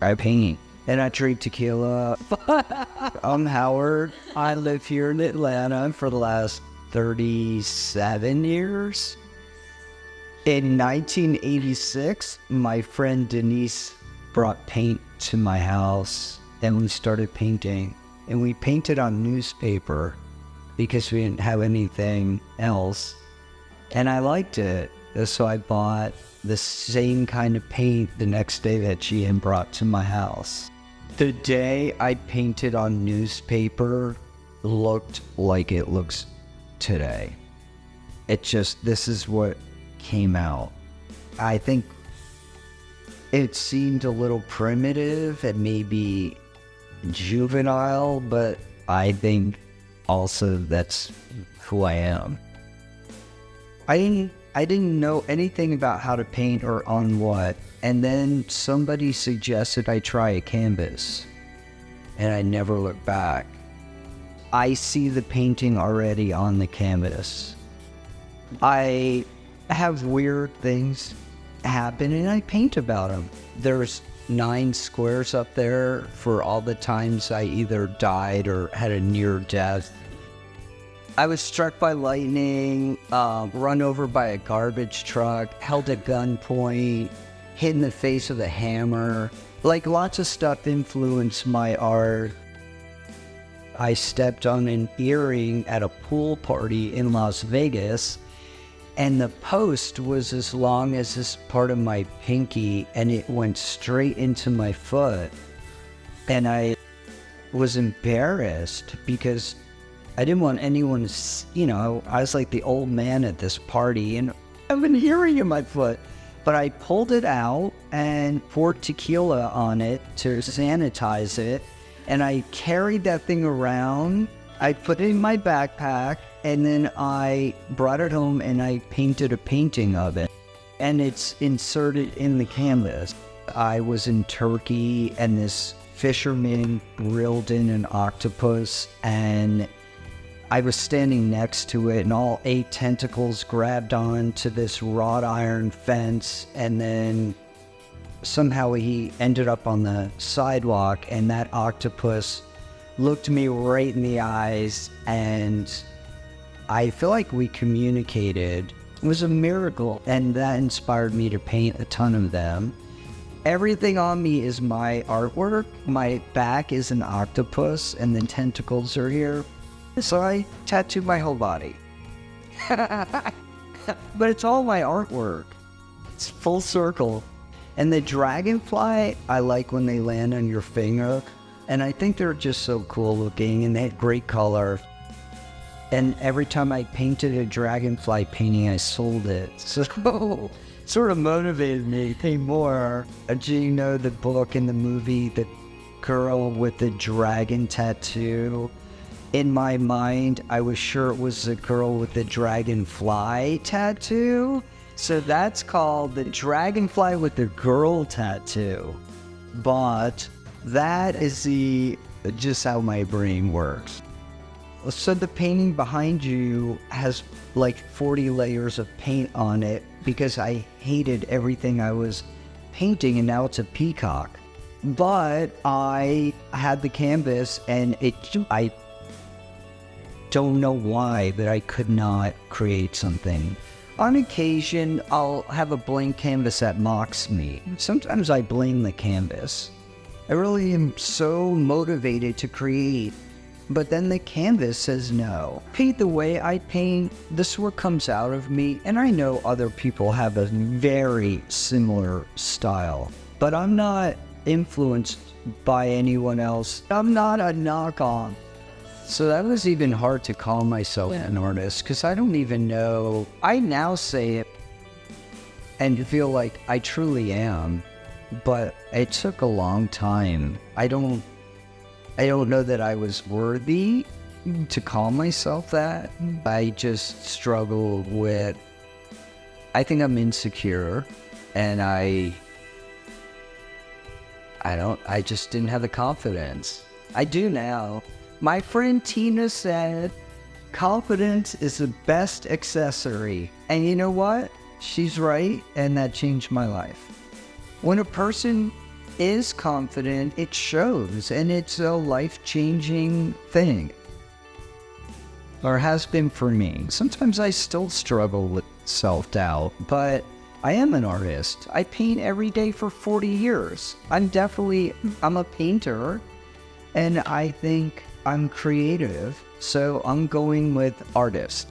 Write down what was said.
I paint. And I drink tequila. I'm Howard. I live here in Atlanta for the last 37 years. In 1986, my friend Denise brought paint to my house, and we started painting. And we painted on newspaper because we didn't have anything else. And I liked it. So I bought the same kind of paint the next day that she had brought to my house. The day I painted on newspaper looked like it looks today. This is what came out. I think it seemed a little primitive and maybe juvenile, but I think also that's who I am. I didn't know anything about how to paint or on what, and then somebody suggested I try a canvas, and I never looked back. I see the painting already on the canvas. I have weird things happen, and I paint about them. There's 9 squares up there for all the times I either died or had a near death. I was struck by lightning, run over by a garbage truck, held at gunpoint, hit in the face with a hammer. Like, lots of stuff influenced my art. I stepped on an earring at a pool party in Las Vegas, and the post was as long as this part of my pinky, and it went straight into my foot. And I was embarrassed because I didn't want anyone to, I was like the old man at this party, and I have an earring in my foot. But I pulled it out and poured tequila on it to sanitize it, and I carried that thing around. I put it in my backpack, and then I brought it home and I painted a painting of it, and it's inserted in the canvas. I was in Turkey, and this fisherman reeled in an octopus, and I was standing next to it, and all 8 tentacles grabbed on to this wrought iron fence, and then somehow he ended up on the sidewalk, and that octopus looked me right in the eyes, and I feel like we communicated. It was a miracle, and that inspired me to paint a ton of them. Everything on me is my artwork. My back is an octopus, and the tentacles are here. So I tattooed my whole body. But it's all my artwork. It's full circle. And the dragonfly, I like when they land on your finger. And I think they're just so cool looking, and they had great color. And every time I painted a dragonfly painting, I sold it. So sort of motivated me to paint more. Do you know the book and the movie, The Girl with the Dragon Tattoo? In my mind, I was sure it was the girl with the dragonfly tattoo. So that's called the dragonfly with the girl tattoo. But that is just how my brain works. So the painting behind you has like 40 layers of paint on it because I hated everything I was painting, and now it's a peacock. But I had the canvas, and I don't know why, but I could not create something. On occasion, I'll have a blank canvas that mocks me. Sometimes I blame the canvas. I really am so motivated to create, but then the canvas says no. Paint the way I paint, this is what comes out of me, and I know other people have a very similar style, but I'm not influenced by anyone else. I'm not a knockoff. So that was even hard to call myself an artist, because I don't even know. I now say it and feel like I truly am, but it took a long time. I don't know that I was worthy to call myself that. I just struggle with, I think I'm insecure, and I just didn't have the confidence. I do now. My friend Tina said, confidence is the best accessory. And you know what? She's right, and that changed my life. When a person is confident, it shows, and it's a life-changing thing. Or has been for me. Sometimes I still struggle with self-doubt, but I am an artist. I paint every day for 40 years. I'm a painter, and I think I'm creative, so I'm going with artist.